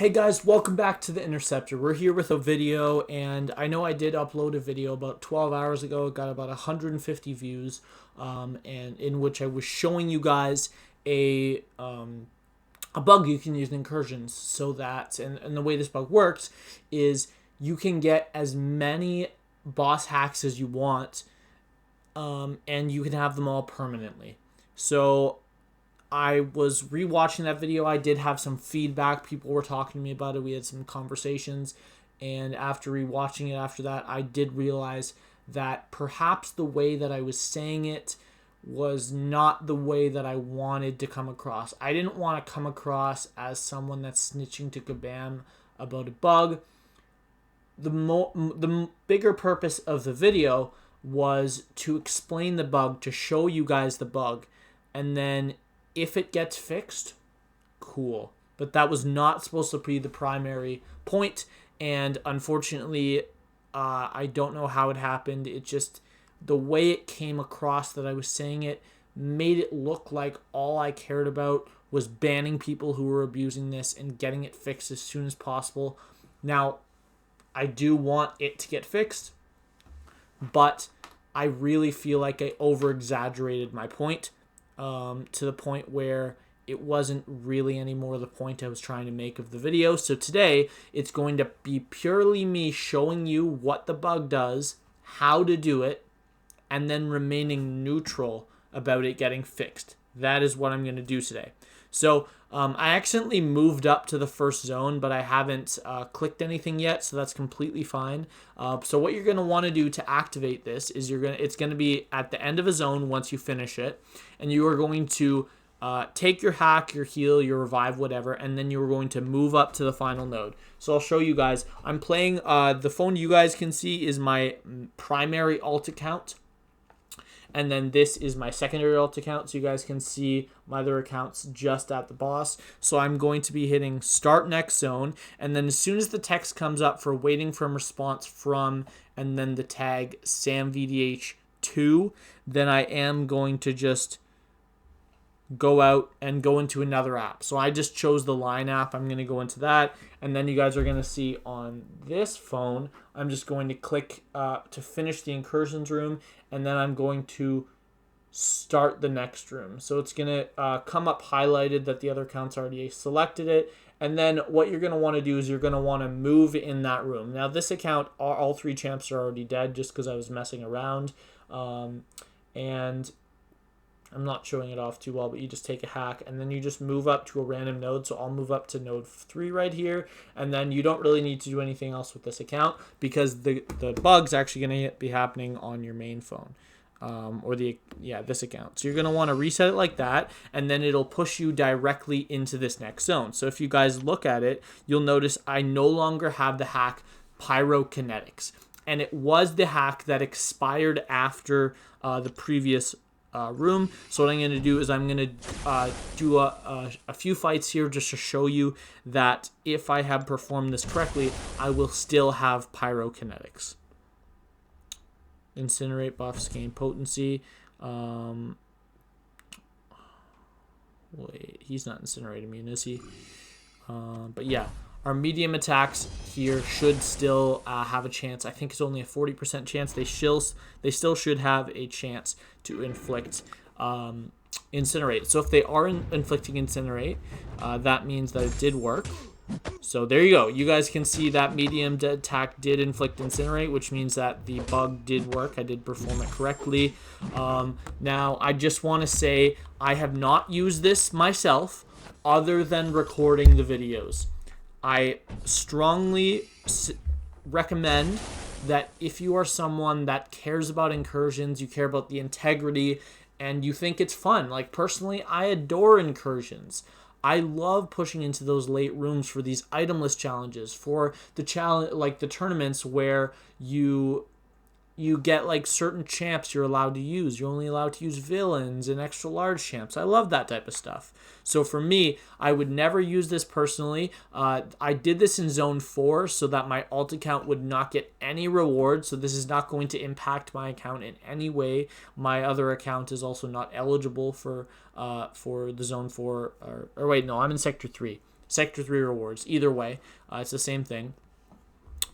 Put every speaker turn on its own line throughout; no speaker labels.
Hey guys, welcome back to The Interceptor. We're here with a video, and I know I did upload a video about 12 hours ago. It got about 150 views, and in which I was showing you guys a bug you can use in incursions so that, and the way this bug works is you can get as many boss hacks as you want, and you can have them all permanently. So I was rewatching that video. I did have some feedback. People were talking to me about it. We had some conversations. And after rewatching it after that, I did realize that perhaps the way that I was saying it was not the way that I wanted to come across. I didn't want to come across as someone that's snitching to Kabam about a bug. The bigger purpose of the video was to explain the bug, to show you guys the bug, and then if it gets fixed, cool. But that was not supposed to be the primary point, and unfortunately, I don't know how it happened. It just, the way it came across that I was saying it made it look like all I cared about was banning people who were abusing this and getting it fixed as soon as possible. Now, I do want it to get fixed, but I really feel like I over-exaggerated my point. To the point where it wasn't really anymore the point I was trying to make of the video. So today, it's going to be purely me showing you what the bug does, how to do it, and then remaining neutral about it getting fixed. That is what I'm going to do today. So I accidentally moved up to the first zone, but I haven't clicked anything yet, so that's completely fine. So what you're going to want to do to activate this is it's going to be at the end of a zone once you finish it, and you are going to take your hack, your heal, your revive, whatever, and then you're going to move up to the final node. So I'll show you guys. I'm playing, the phone you guys can see is my primary alt account. And then this is my secondary alt account, so you guys can see my other accounts just at the boss. So I'm going to be hitting start next zone, and then as soon as the text comes up for waiting for a response from, and then the tag SamVDH2, then I am going to just go out and go into another app. So I just chose the Line app. I'm going to go into that, and then you guys are going to see on this phone, I'm just going to click to finish the incursions room, and then I'm going to start the next room. So it's going to come up highlighted that the other account's already selected it, and then what you're going to want to do is you're going to want to move in that room. Now this account, all three champs are already dead just because I was messing around, and I'm not showing it off too well, but you just take a hack and then you just move up to a random node. So I'll move up to node 3 right here, and then you don't really need to do anything else with this account because the bug's actually going to be happening on your main phone, this account. So you're going to want to reset it like that, and then it'll push you directly into this next zone. So if you guys look at it, you'll notice I no longer have the hack Pyrokinetics, and it was the hack that expired after the previous room. So what I'm going to do is I'm going to do a few fights here just to show you that if I have performed this correctly, I will still have Pyrokinetics. Incinerate buffs gain potency. Wait, he's not Incinerate immune, is he? But yeah, our medium attacks here should still have a chance. I think it's only a 40% chance. They still should have a chance to inflict Incinerate. So if they are inflicting Incinerate, that means that it did work. So there you go. You guys can see that medium attack did inflict Incinerate, which means that the bug did work. I did perform it correctly. Now, I just want to say I have not used this myself other than recording the videos. I strongly recommend that if you are someone that cares about incursions, you care about the integrity, and you think it's fun. Like, personally, I adore incursions. I love pushing into those late rooms for these itemless challenges, for the challenge, like the tournaments where you get like certain champs you're allowed to use. You're only allowed to use villains and extra large champs. I love that type of stuff. So for me, I would never use this personally. I did this in Zone 4 so that my alt account would not get any rewards. So this is not going to impact my account in any way. My other account is also not eligible for the Zone 4. Or wait, no, I'm in Sector 3. Sector 3 rewards. Either way, it's the same thing.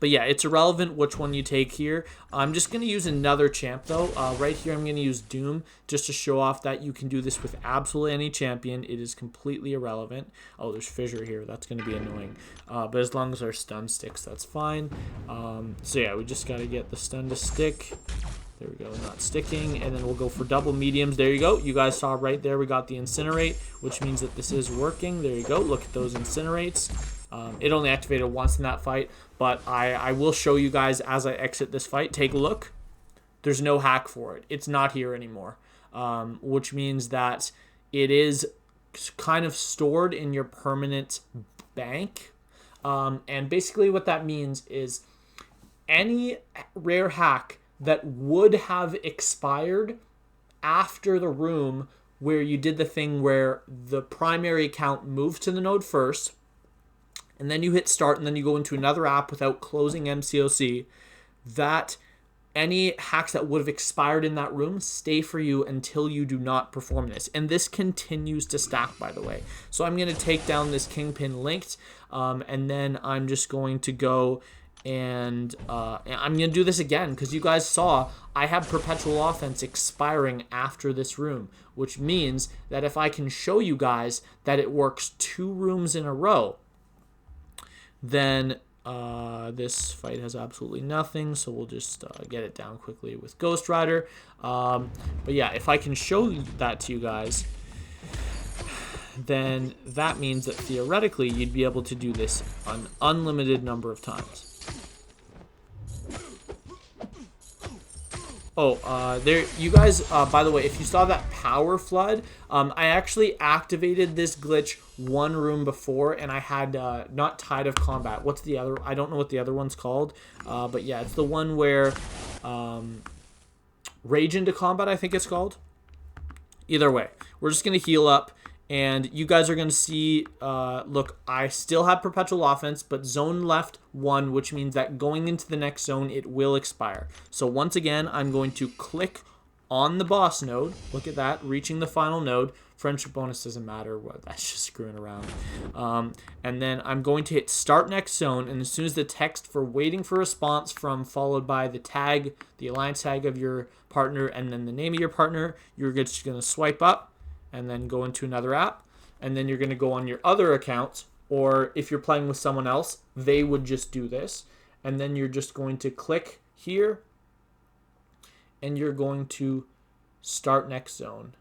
But yeah, it's irrelevant which one you take here. I'm just going to use another champ, though. Right here, I'm going to use Doom just to show off that you can do this with absolutely any champion. It is completely irrelevant. Oh, there's Fissure here. That's going to be annoying. But as long as our stun sticks, that's fine. So yeah, we just got to get the stun to stick. There we go, not sticking. And then we'll go for double mediums. There you go. You guys saw right there we got the incinerate, which means that this is working. There you go. Look at those incinerates. It only activated once in that fight, but I will show you guys as I exit this fight. Take a look. There's no hack for it. It's not here anymore, which means that it is kind of stored in your permanent bank. And basically what that means is any rare hack that would have expired after the room where you did the thing where the primary account moved to the node first, and then you hit start, and then you go into another app without closing MCOC, that any hacks that would have expired in that room stay for you until you do not perform this. And this continues to stack, by the way. So I'm going to take down this Kingpin linked, and then I'm just going to go and I'm going to do this again because you guys saw I have Perpetual Offense expiring after this room, which means that if I can show you guys that it works 2 rooms in a row, then this fight has absolutely nothing, so we'll just get it down quickly with Ghost Rider. But yeah, if I can show that to you guys, then that means that theoretically you'd be able to do this an unlimited number of times. Oh, there, you guys, by the way, if you saw that power flood, I actually activated this glitch 1 room before, and I had, not Tide of Combat. What's the other? I don't know what the other one's called, but yeah, it's the one where, Rage into Combat, I think it's called. Either way, we're just going to heal up, and you guys are going to see, look, I still have Perpetual Offense, but zone left 1, which means that going into the next zone, it will expire. So once again, I'm going to click on the boss node. Look at that, reaching the final node. Friendship bonus doesn't matter. Well, that's just screwing around. And then I'm going to hit start next zone, and as soon as the text for waiting for response from followed by the tag, the alliance tag of your partner, and then the name of your partner, you're just going to swipe up and then go into another app, and then you're going to go on your other account, or if you're playing with someone else, they would just do this, and then you're just going to click here, and you're going to start next zone.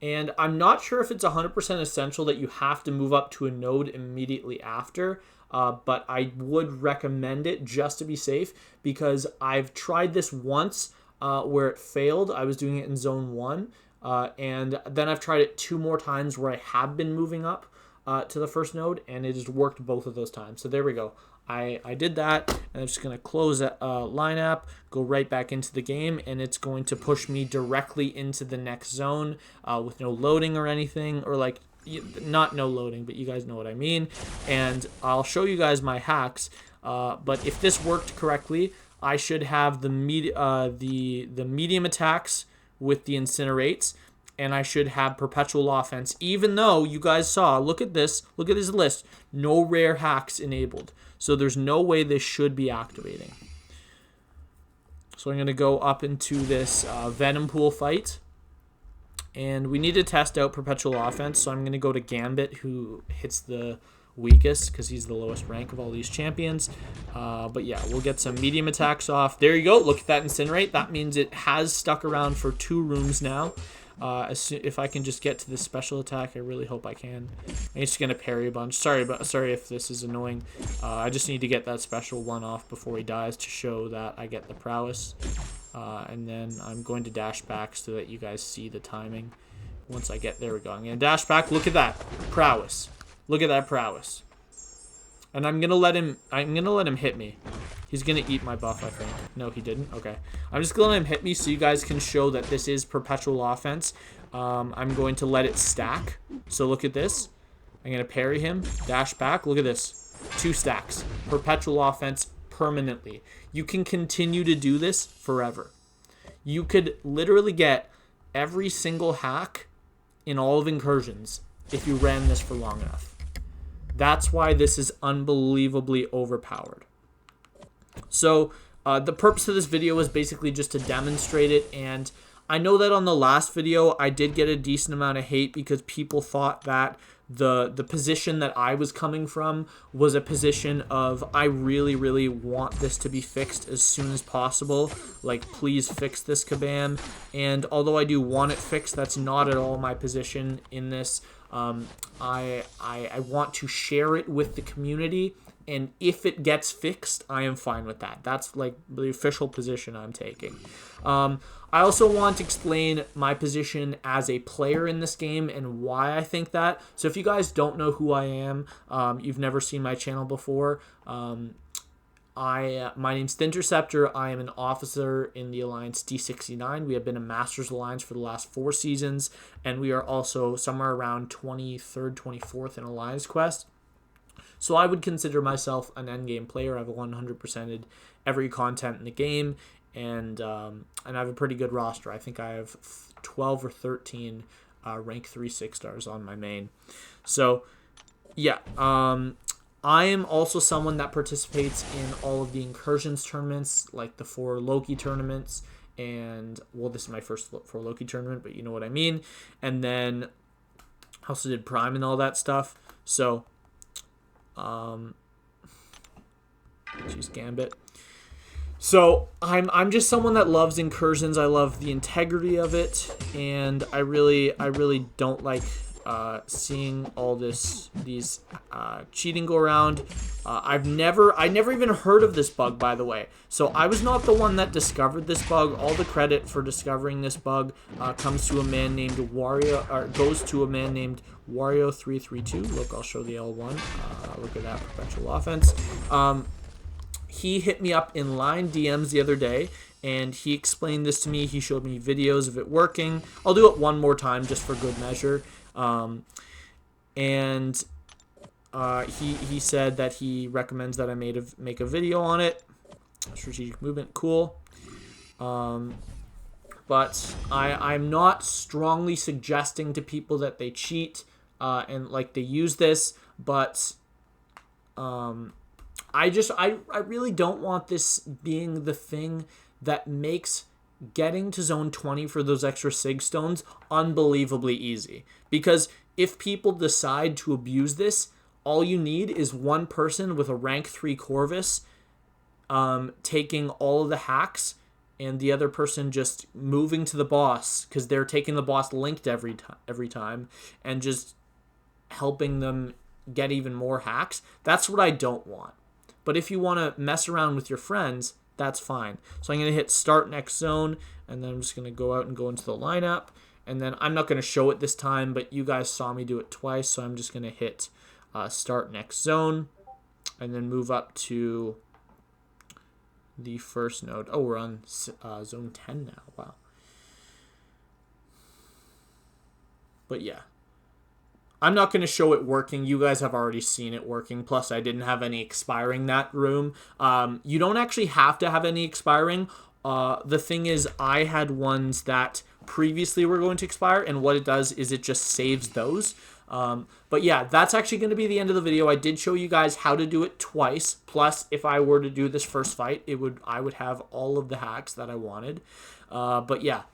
And I'm not sure if it's 100% essential that you have to move up to a node immediately after, but I would recommend it just to be safe, because I've tried this once where it failed. I was doing it in zone 1, and then I've tried it 2 more times where I have been moving up to the first node, and it has worked both of those times. So there we go. I did that, and I'm just going to close that line app, go right back into the game, and it's going to push me directly into the next zone with no loading or anything, or like, not no loading, but you guys know what I mean. And I'll show you guys my hacks, but if this worked correctly, I should have the medium attacks with the incinerates, and I should have Perpetual Offense, even though you guys saw, look at this list, no rare hacks enabled. So there's no way this should be activating. So I'm going to go up into this Venom Pool fight, and we need to test out Perpetual Offense, so I'm going to go to Gambit, who hits the weakest because he's the lowest rank of all these champions. But yeah, we'll get some medium attacks off. There you go. Look at that Incinerate. That means it has stuck around for 2 rooms now. If I can just get to this special attack, I really hope I can. I'm just gonna parry a bunch. Sorry if this is annoying. I just need to get that special one off before he dies to show that I get the prowess. And then I'm going to dash back so that you guys see the timing. Once I get there, we go. I'm gonna dash back. Look at that prowess. Look at that prowess. And I'm gonna let him hit me. He's gonna eat my buff, I think. No, he didn't. Okay. I'm just gonna let him hit me so you guys can show that this is Perpetual Offense. I'm going to let it stack. So look at this. I'm gonna parry him, dash back. Look at this. 2 stacks. Perpetual Offense permanently. You can continue to do this forever. You could literally get every single hack in all of Incursions if you ran this for long enough. That's why this is unbelievably overpowered. So the purpose of this video is basically just to demonstrate it, and I know that on the last video I did get a decent amount of hate because people thought that the position that I was coming from was a position of I really want this to be fixed as soon as possible. Like, please fix this, Kabam. And although I do want it fixed, that's not at all my position in this. I want to share it with the community, and if it gets fixed, I am fine with that. That's like the official position I'm taking. I also want to explain my position as a player in this game and why I think that. So if you guys don't know who I am, you've never seen my channel before, my name's The Interceptor. I am an officer in the Alliance D69. We have been a Masters Alliance for the last 4 seasons, and we are also somewhere around 23rd, 24th in Alliance Quest. So I would consider myself an endgame player. I've 100%ed every content in the game, and I have a pretty good roster. I think I have 12 or 13 rank 3 6-stars on my main. So yeah, I am also someone that participates in all of the incursions tournaments, like the 4 Loki tournaments, and well, this is my first 4 Loki tournament, but you know what I mean. And then also did Prime and all that stuff. So choose Gambit. So I'm just someone that loves incursions. I love the integrity of it, and I really don't like seeing all these cheating go around. I never even heard of this bug, by the way. So I was not the one that discovered this bug. All the credit for discovering this bug comes to a man named Wario, or goes to a man named Wario332. Look, I'll show the L1. Look at that perpetual offense. He hit me up in line DMs the other day, and he explained this to me. He showed me videos of it working. I'll do it one more time just for good measure. He said that he recommends that I make a video on it. Strategic movement, cool. But I'm not strongly suggesting to people that they cheat and like they use this, but I really don't want this being the thing that makes getting to zone 20 for those extra sig stones unbelievably easy. Because if people decide to abuse this, all you need is one person with a rank 3 Corvus taking all of the hacks, and the other person just moving to the boss because they're taking the boss linked every time and just helping them get even more hacks. That's what I don't want. But if you want to mess around with your friends, that's fine. So I'm going to hit start next zone, and then I'm just going to go out and go into the lineup. And then I'm not going to show it this time, but you guys saw me do it twice, so I'm just going to hit start next zone, and then move up to the first node. Oh, we're on zone 10 now. Wow. But yeah. I'm not going to show it working. You guys have already seen it working. Plus, I didn't have any expiring that room. You don't actually have to have any expiring. The thing is, I had ones that previously were going to expire, and what it does is it just saves those. But yeah, that's actually going to be the end of the video. I did show you guys how to do it twice. Plus, if I were to do this first fight, I would have all of the hacks that I wanted. But yeah,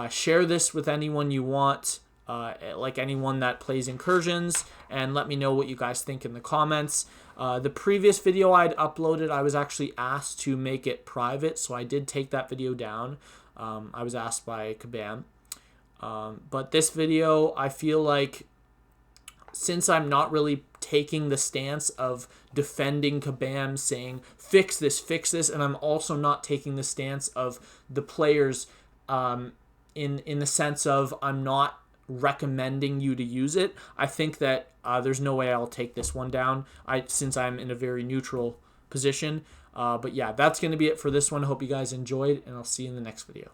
share this with anyone you want. Like anyone that plays incursions, and let me know what you guys think in the comments. The previous video I'd uploaded, I was actually asked to make it private, so I did take that video down. I was asked by Kabam. But this video, I feel like, since I'm not really taking the stance of defending Kabam, saying fix this, and I'm also not taking the stance of the players in the sense of I'm not recommending you to use it, I think that there's no way I'll take this one down since I'm in a very neutral position. But yeah, that's going to be it for this one. I hope you guys enjoyed, and I'll see you in the next video.